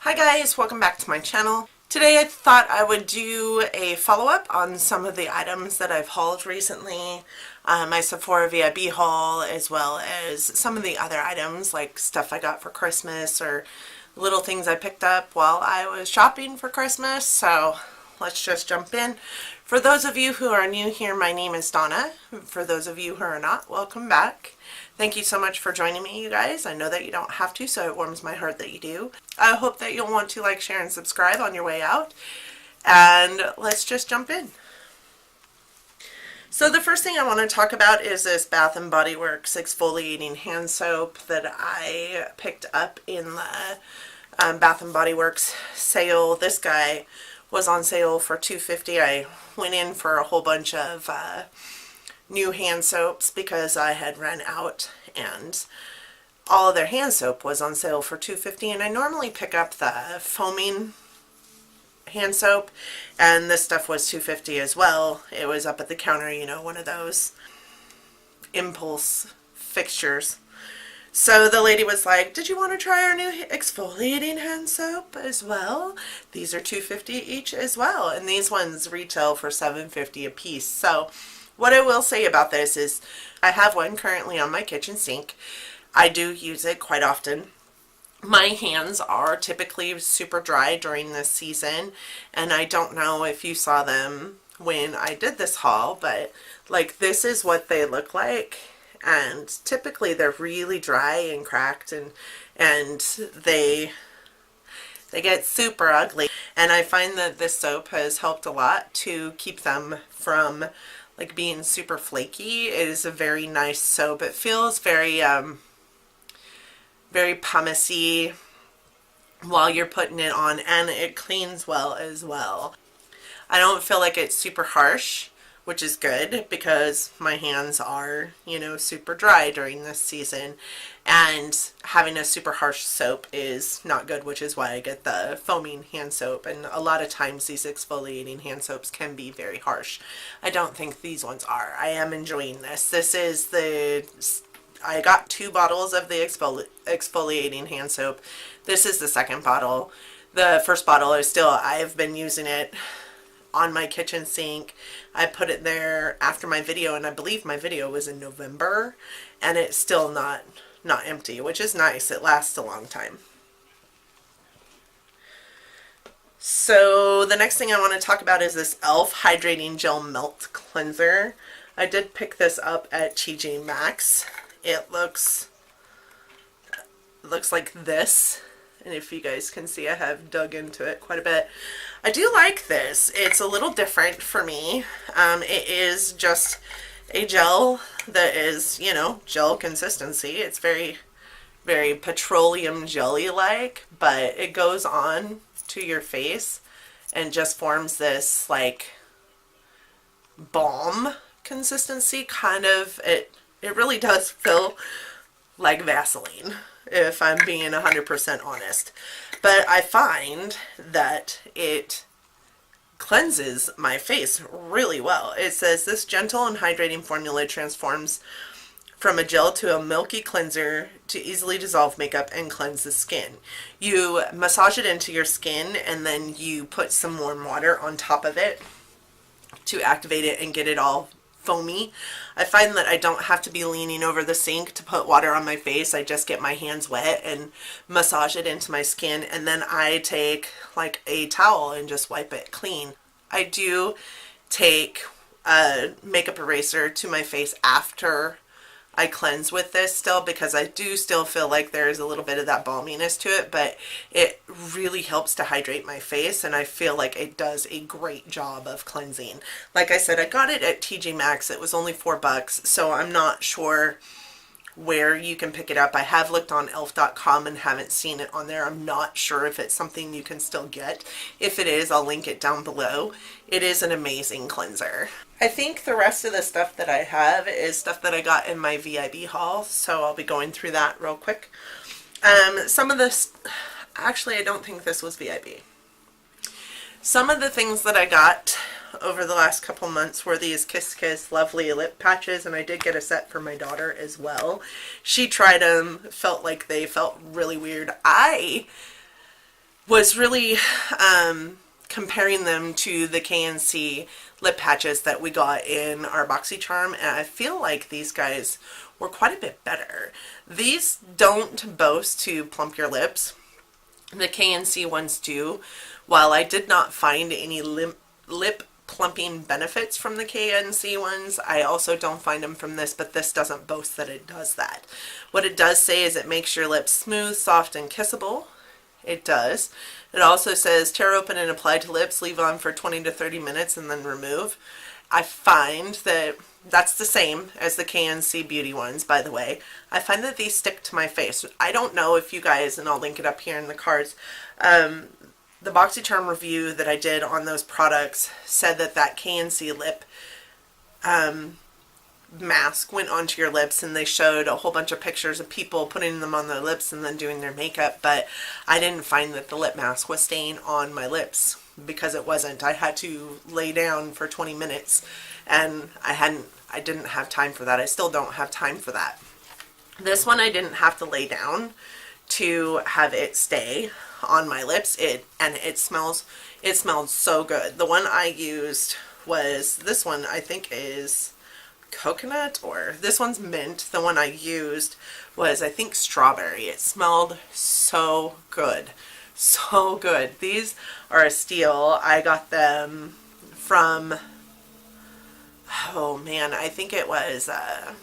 Hi guys, welcome back to my channel. Today I thought I would do a follow-up on some of the items that I've hauled recently. My Sephora VIB haul, as well as some of the other items like stuff I got for Christmas or little things I picked up while I was shopping for Christmas. So let's just jump in. For those of you who are new here, my name is Donna. For those of you who are not, welcome back. Thank you so much for joining me, you guys. I know that you don't have to, so it warms my heart that you do. I hope that you'll want to like, share, and subscribe on your way out. And let's just jump in. So the first thing I want to talk about is this Bath & Body Works exfoliating hand soap that I picked up in the Bath & Body Works sale. This guy was on sale for $2.50. I went in for a whole bunch of new hand soaps because I had run out, and all of their hand soap was on sale for $2.50. And I normally pick up the foaming hand soap, and this stuff was $2.50 as well. It was up at the counter, you know, one of those impulse fixtures. So the lady was like, did you want to try our new exfoliating hand soap as well? These are $2.50 each as well, and these ones retail for $7.50 a piece. So what I will say about this is I have one currently on my kitchen sink. I do use it quite often. My hands are typically super dry during this season, and I don't know if you saw them when I did this haul, but like this is what they look like. And typically they're really dry and cracked, and they get super ugly. And I find that this soap has helped a lot to keep them from like being super flaky. It is a very nice soap. It feels very very pumicey while you're putting it on, and it cleans well as well. I don't feel like it's super harsh, which is good because my hands are, you know, super dry during this season, and having a super harsh soap is not good, which is why I get the foaming hand soap. And a lot of times these exfoliating hand soaps can be very harsh. I don't think these ones are. I am enjoying this. This is I got 2 bottles of the exfoliating hand soap. This is the second bottle. The first bottle is still, I've been using it on my kitchen sink. I put it there after my video, and I believe my video was in November, and it's still not empty, which is nice. It lasts a long time. So the next thing I want to talk about is this e.l.f. Hydrating Gel Melt Cleanser. I did pick this up at TJ Maxx. It looks like this, and if you guys can see, I have dug into it quite a bit. I do like this. It's a little different for me. It is just a gel that is, you know, gel consistency. It's very, very petroleum jelly-like, but it goes on to your face and just forms this like balm consistency kind of. It really does feel like Vaseline, if I'm being 100% honest. But I find that it cleanses my face really well. It says this gentle and hydrating formula transforms from a gel to a milky cleanser to easily dissolve makeup and cleanse the skin. You massage it into your skin, and then you put some warm water on top of it to activate it and get it all foamy. I find that I don't have to be leaning over the sink to put water on my face. I just get my hands wet and massage it into my skin, and then I take like a towel and just wipe it clean. I do take a makeup eraser to my face after I cleanse with this still, because I do still feel like there's a little bit of that balminess to it, but it really helps to hydrate my face, and I feel like it does a great job of cleansing. Like I said, I got it at TJ Maxx. It was only $4, so I'm not sure where you can pick it up. I have looked on elf.com and haven't seen it on there. I'm not sure if it's something you can still get. If it is, I'll link it down below. It is an amazing cleanser. I think the rest of the stuff that I have is stuff that I got in my VIB haul, so I'll be going through that real quick. Some of this, actually I don't think this was VIB. Some of the things that I got over the last couple months were these Kiss Kiss Lovely lip patches, and I did get a set for my daughter as well. She tried them, felt like they felt really weird. I was really comparing them to the KNC lip patches that we got in our BoxyCharm, and I feel like these guys were quite a bit better. These don't boast to plump your lips. The KNC ones do. While I did not find any lip plumping benefits from the KNC ones, I also don't find them from this, but this doesn't boast that it does that. What it does say is it makes your lips smooth, soft, and kissable. It does. It also says tear open and apply to lips, leave on for 20 to 30 minutes, and then remove. I find that that's the same as the KNC Beauty ones, by the way. I find that these stick to my face. I don't know if you guys, and I'll link it up here in the cards, the BoxyCharm review that I did on those products said that that KNC lip mask went onto your lips, and they showed a whole bunch of pictures of people putting them on their lips and then doing their makeup, but I didn't find that the lip mask was staying on my lips because it wasn't. I had to lay down for 20 minutes and I didn't have time for that. I still don't have time for that. This one I didn't have to lay down to have it stay on my lips. It smelled so good. The one I used was this one, I think is coconut, or this one's mint. The one I used was, I think, strawberry. It smelled so good. So good. These are a steal. I got them from, oh man, I think it was, I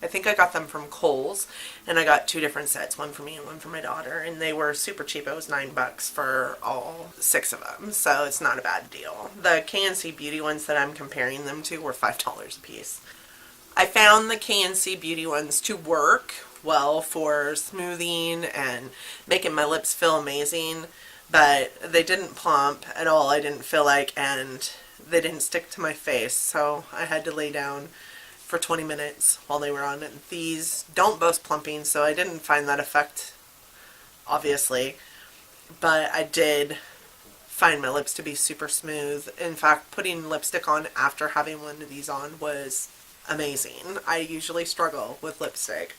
think I got them from Kohl's, and I got 2 different sets, one for me and one for my daughter, and they were super cheap. It was $9 for all 6 of them, so it's not a bad deal. The KNC Beauty ones that I'm comparing them to were $5 a piece. I found the KNC Beauty ones to work well for smoothing and making my lips feel amazing, but they didn't plump at all, I didn't feel like, and they didn't stick to my face, so I had to lay down for 20 minutes while they were on it. These don't boast plumping, so I didn't find that effect, obviously, but I did find my lips to be super smooth. In fact, putting lipstick on after having one of these on was amazing. I usually struggle with lipstick.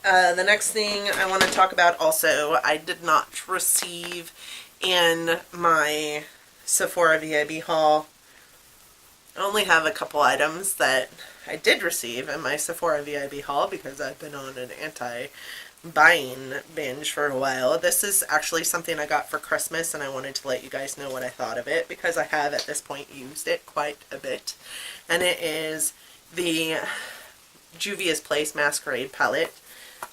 The next thing I want to talk about also, I did not receive in my Sephora VIB haul. I only have a couple items that I did receive in my Sephora VIB haul because I've been on an anti-buying binge for a while. This is actually something I got for Christmas, and I wanted to let you guys know what I thought of it because I have at this point used it quite a bit. And it is the Juvia's Place Masquerade palette.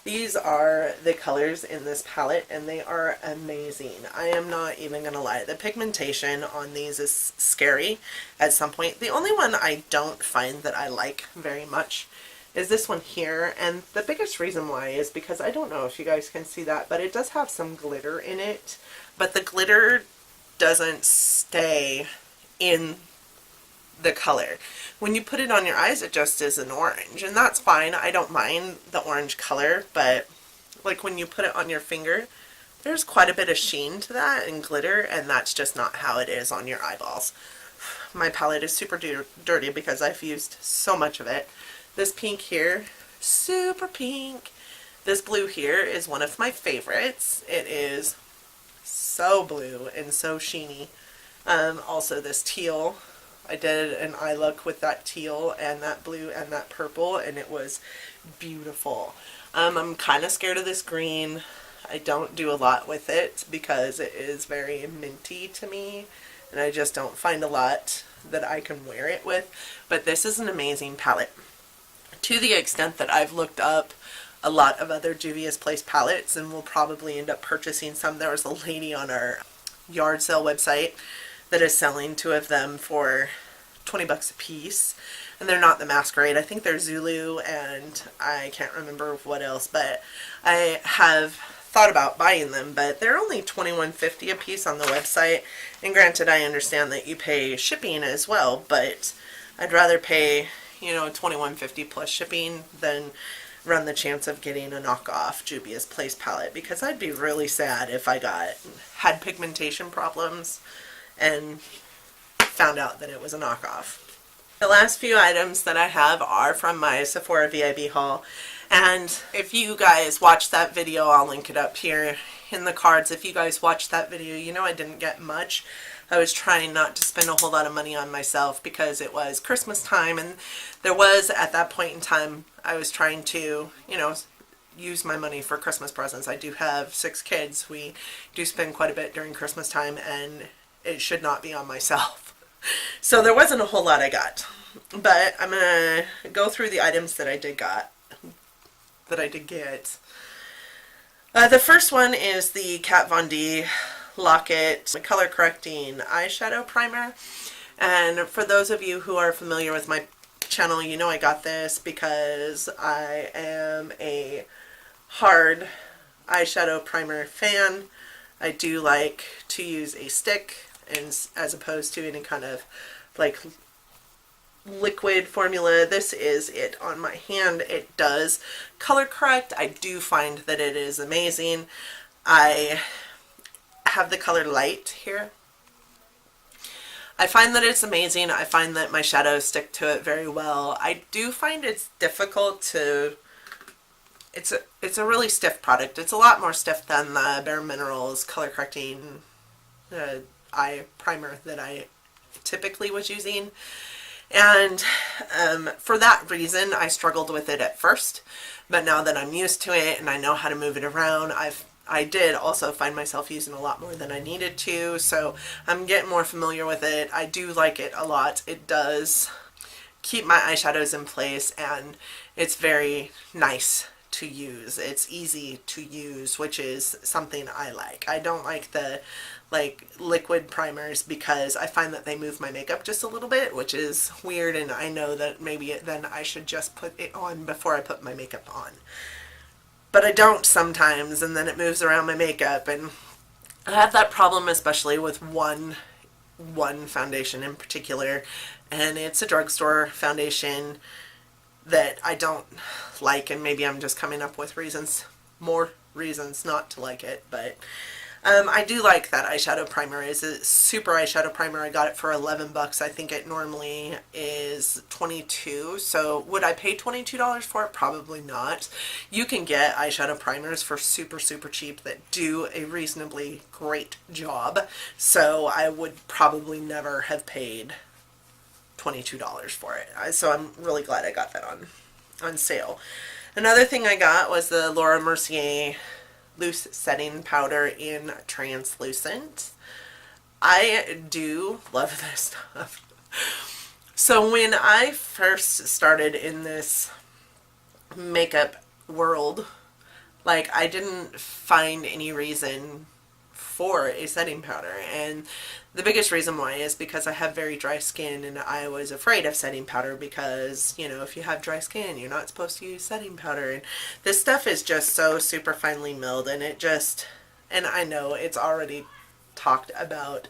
These are the colors in this palette, and they are amazing. I am not even going to lie. The pigmentation on these is scary at some point. The only one I don't find that I like very much is this one here, and the biggest reason why is because I don't know if you guys can see that, but it does have some glitter in it, but the glitter doesn't stay in the color. When you put it on your eyes, it just is an orange, and that's fine. I don't mind the orange color, but like when you put it on your finger, there's quite a bit of sheen to that and glitter, and that's just not how it is on your eyeballs. My palette is super dirty because I've used so much of it. This pink here, super pink. This blue here is one of my favorites. It is so blue and so sheeny. Also this teal. I did an eye look with that teal and that blue and that purple, and it was beautiful. I'm kind of scared of this green. I don't do a lot with it because it is very minty to me, and I just don't find a lot that I can wear it with. But this is an amazing palette. To the extent that I've looked up a lot of other Juvia's Place palettes and will probably end up purchasing some. There was a lady on our yard sale website that is selling 2 of them for $20 a piece, and they're not the Masquerade. I think they're Zulu, and I can't remember what else, but I have thought about buying them, but they're only $21.50 a piece on the website, and granted, I understand that you pay shipping as well, but I'd rather pay, you know, $21.50 plus shipping than run the chance of getting a knockoff Juvia's Place palette, because I'd be really sad if I had pigmentation problems and found out that it was a knockoff. The last few items that I have are from my Sephora VIB haul, And if you guys watched that video, I'll link it up here in the cards. If you guys watched that video, you know I didn't get much. I was trying not to spend a whole lot of money on myself because it was Christmas time, and there was, at that point in time, I was trying to, you know, use my money for Christmas presents. I do have 6 kids. We do spend quite a bit during Christmas time, and it should not be on myself. So there wasn't a whole lot I got. But I'm going to go through the items that I did get. The first one is the Kat Von D Lock-It color correcting eyeshadow primer. And for those of you who are familiar with my channel, you know I got this because I am a hard eyeshadow primer fan. I do like to use a stick and as opposed to any kind of like liquid formula. This is it on my hand. It does color correct. I do find that it is amazing. I have the color Light here. I find that it's amazing. I find that my shadows stick to it very well. I do find it's difficult to, it's a really stiff product. It's a lot more stiff than the Bare Minerals color correcting eye primer that I typically was using. And for that reason, I struggled with it at first. But now that I'm used to it and I know how to move it around, I did also find myself using a lot more than I needed to, so I'm getting more familiar with it. I do like it a lot. It does keep my eyeshadows in place, and it's very nice to use. It's easy to use, which is something I like. I don't like the liquid primers because I find that they move my makeup just a little bit, which is weird, and I know that maybe then I should just put it on before I put my makeup on. But I don't sometimes, and then it moves around my makeup, and I have that problem especially with one foundation in particular, and it's a drugstore foundation that I don't like, and maybe I'm just coming up with more reasons not to like it, but I do like that eyeshadow primer. It's a super eyeshadow primer. I got it for 11 bucks. I think it normally is 22. So would I pay $22 for it? Probably not. You can get eyeshadow primers for super, super cheap that do a reasonably great job. So I would probably never have paid $22 for it. So I'm really glad I got that on sale. Another thing I got was the Laura Mercier loose setting powder in translucent. I do love this stuff. So when I first started in this makeup world, like, I didn't find any reason for a setting powder, and the biggest reason why is because I have very dry skin, and I was afraid of setting powder because, you know, if you have dry skin, you're not supposed to use setting powder, and this stuff is just so super finely milled, and it just, and I know it's already talked about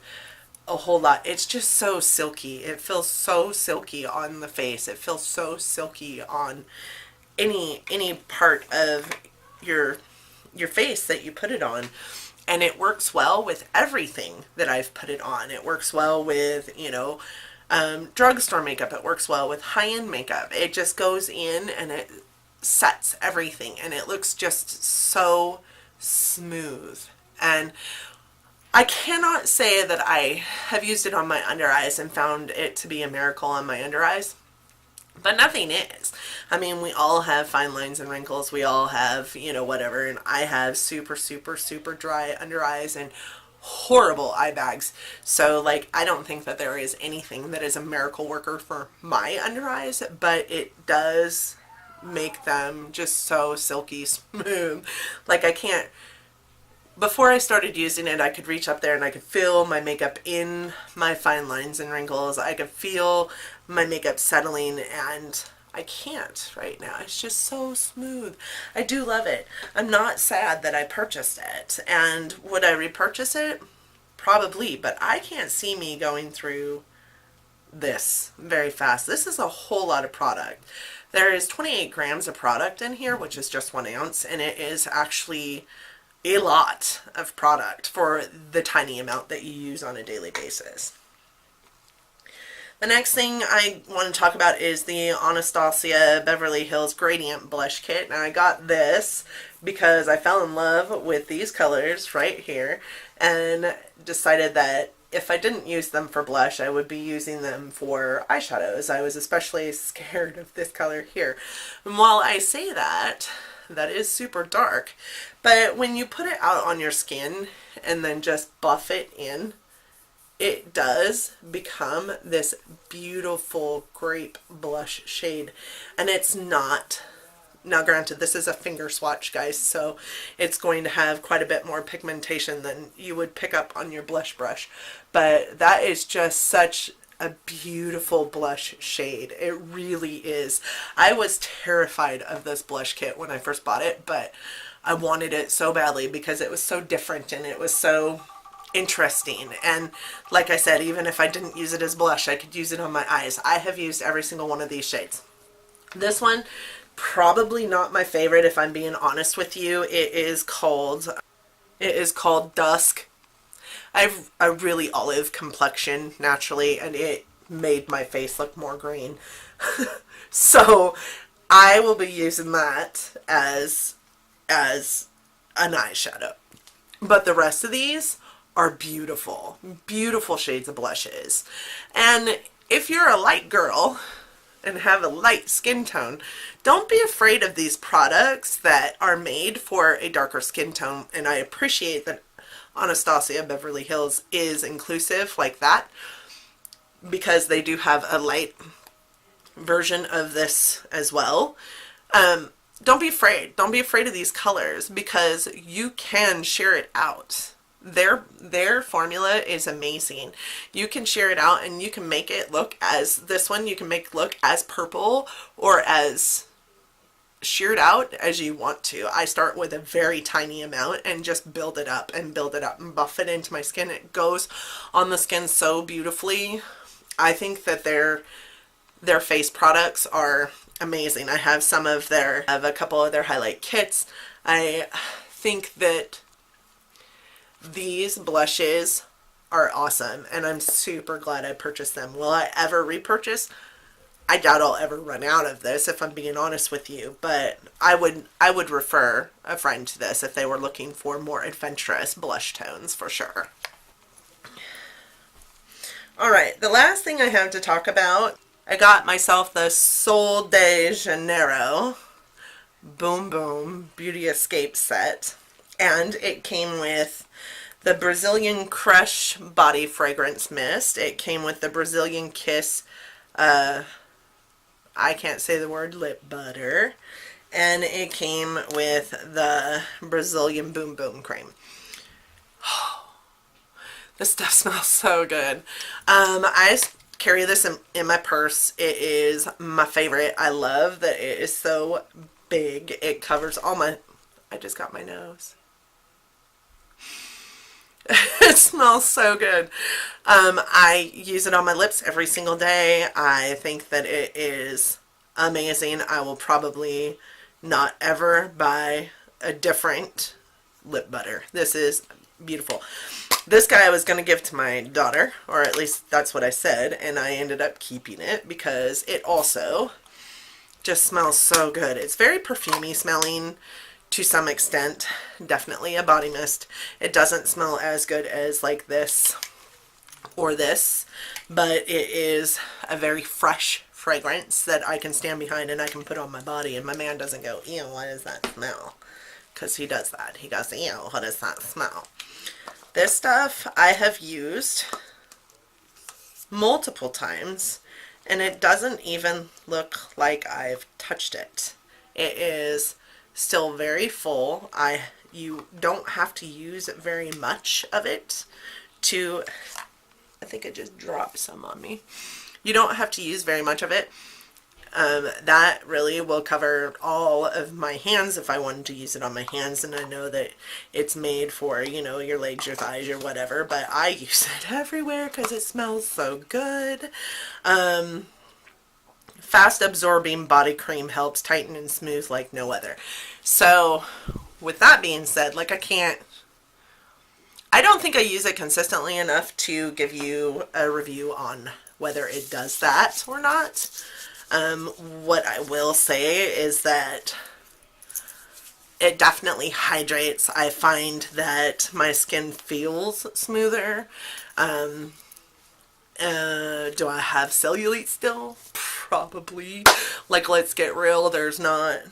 a whole lot, it's just so silky. It feels so silky on the face. It feels so silky on any part of your face that you put it on. And it works well with everything that I've put it on. It works well with, you know, drugstore makeup. It works well with high-end makeup. It just goes in and it sets everything. And it looks just so smooth. And I cannot say that I have used it on my under eyes and found it to be a miracle on my under eyes. But nothing is. I mean, we all have fine lines and wrinkles. We all have, you know, whatever. And I have super, super, super dry under eyes and horrible eye bags. So, like, I don't think that there is anything that is a miracle worker for my under eyes. But it does make them just so silky smooth. Like, I can't... Before I started using it, I could reach up there and I could feel my makeup in my fine lines and wrinkles. I could feel my makeup settling, and I can't right now. It's just so smooth. I do love it. I'm not sad that I purchased it. And would I repurchase it? Probably, but I can't see me going through this very fast. This is a whole lot of product. There is 28 grams of product in here, which is just 1 ounce, and it is actually a lot of product for the tiny amount that you use on a daily basis. The next thing I want to talk about is the Anastasia Beverly Hills Gradient Blush Kit. Now I got this because I fell in love with these colors right here and decided that if I didn't use them for blush, I would be using them for eyeshadows. I was especially scared of this color here. And while I say that, that is super dark, but when you put it out on your skin and then just buff it in, it does become this beautiful grape blush shade. And it's not, now granted, this is a finger swatch, guys, so it's going to have quite a bit more pigmentation than you would pick up on your blush brush. But that is just such a beautiful blush shade. It really is. I was terrified of this blush kit when I first bought it, but I wanted it so badly because it was so different and it was so interesting. And like I said, even if I didn't use it as blush, I could use it on my eyes. I have used every single one of these shades. This one, probably not my favorite if I'm being honest with you. It is called Dusk. I have a really olive complexion naturally, and it made my face look more green. So I will be using that as an eyeshadow. But the rest of these are beautiful, beautiful shades of blushes. And if you're a light girl and have a light skin tone, don't be afraid of these products that are made for a darker skin tone. And I appreciate that Anastasia Beverly Hills is inclusive like that, because they do have a light version of this as well. Don't be afraid. Don't be afraid of these colors, because you can share it out. Their formula is amazing. You can share it out and you can make it look as, this one you can make look as purple or as sheared out as you want to. I start with a very tiny amount and just build it up and build it up and buff it into my skin. It goes on the skin so beautifully. I think that their face products are amazing. I have a couple of their highlight kits. I think that these blushes are awesome, and I'm super glad I purchased them. Will I ever repurchase? I doubt I'll ever run out of this, if I'm being honest with you, but I would refer a friend to this if they were looking for more adventurous blush tones, for sure. Alright, the last thing I have to talk about, I got myself the Sol de Janeiro Boom Boom Beauty Escape set, and it came with the Brazilian Crush Body Fragrance Mist. It came with the Brazilian Kiss, I can't say the word, lip butter. And it came with the Brazilian Boom Boom Cream. This stuff smells so good. I carry this in my purse. It is my favorite. I love that it is so big. It covers all my... I just got my nose. It smells so good. I use it on my lips every single day. I think that it is amazing. I will probably not ever buy a different lip butter. This is beautiful. This guy I was going to give to my daughter, or at least that's what I said, and I ended up keeping it because it also just smells so good. It's very perfumey smelling to some extent. Definitely a body mist. It doesn't smell as good as like this or this, but it is a very fresh fragrance that I can stand behind and I can put on my body, and my man doesn't go, ew, what does that smell? Because he does that. He goes, ew, what does that smell? This stuff I have used multiple times, and it doesn't even look like I've touched it. It is still very full. You don't have to use very much of it to... I think I just dropped some on me. You don't have to use very much of it. That really will cover all of my hands if I wanted to use it on my hands, and I know that it's made for, you know, your legs, your thighs, your whatever, but I use it everywhere because it smells so good. Fast absorbing body cream helps tighten and smooth like no other. So with that being said, like I don't think I use it consistently enough to give you a review on whether it does that or not. What I will say is that it definitely hydrates. I find that my skin feels smoother. Do I have cellulite still? Probably. Like, let's get real. There's nothing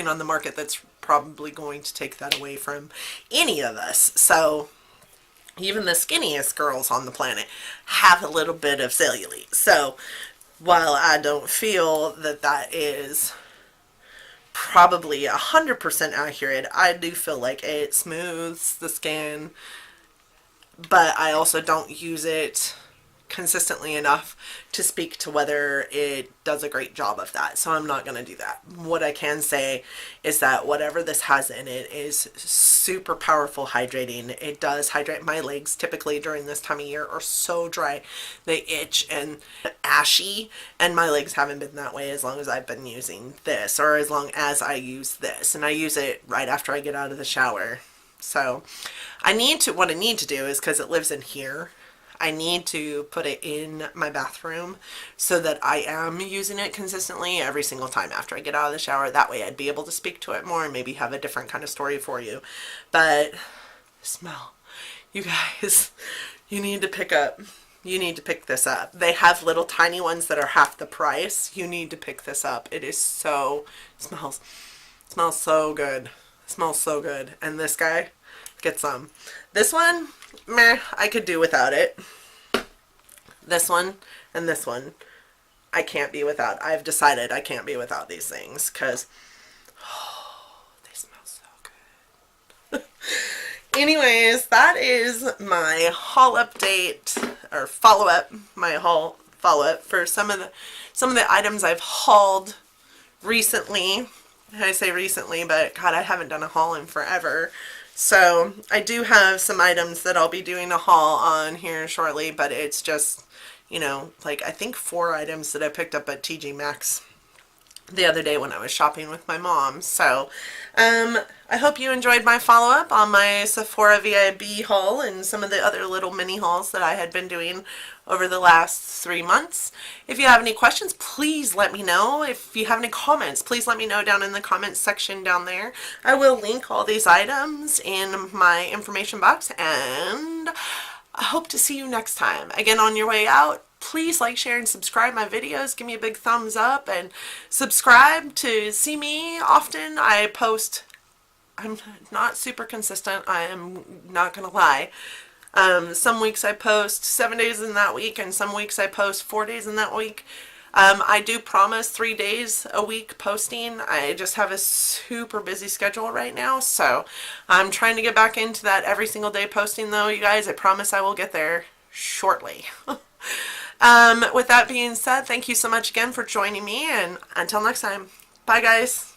on the market that's probably going to take that away from any of us. So even the skinniest girls on the planet have a little bit of cellulite. So while I don't feel that that is probably 100% accurate, I do feel like it smooths the skin, but I also don't use it consistently enough to speak to whether it does a great job of that. So I'm not going to do that. What I can say is that whatever this has in it is super powerful hydrating. It does hydrate. My legs typically during this time of year are so dry. They itch and ashy, and my legs haven't been that way as long as I've been using this, or as long as I use this. And I use it right after I get out of the shower. So what I need to do is, because it lives in here, I need to put it in my bathroom so that I am using it consistently every single time after I get out of the shower. That way I'd be able to speak to it more and maybe have a different kind of story for you. But smell, you guys, you need to pick this up. They have little tiny ones that are half the price. You need to pick this up. It is smells so good. It smells so good. And this guy, get some. This one, meh, I could do without it. This one and this one, I can't be without. I've decided I can't be without these things because they smell so good. Anyways, that is my haul update, or follow-up, my haul follow-up for some of the items I've hauled recently. I say recently, but God, I haven't done a haul in forever. So I do have some items that I'll be doing a haul on here shortly, but it's just, you know, like I think 4 items that I picked up at TJ Maxx the other day when I was shopping with my mom. So I hope you enjoyed my follow-up on my Sephora VIB haul and some of the other little mini hauls that I had been doing over the last 3 months. If you have any questions, please let me know. If you have any comments, please let me know down in the comments section down there. I will link all these items in my information box, and I hope to see you next time. Again, on your way out, please like, share, and subscribe my videos. Give me a big thumbs up and subscribe to see me often. I post, I'm not super consistent, I am not gonna lie. Some weeks I post 7 days in that week, and some weeks I post 4 days in that week. I do promise 3 days a week posting. I just have a super busy schedule right now, so I'm trying to get back into that every single day posting though, you guys. I promise I will get there shortly. With that being said, thank you so much again for joining me, and until next time, bye guys.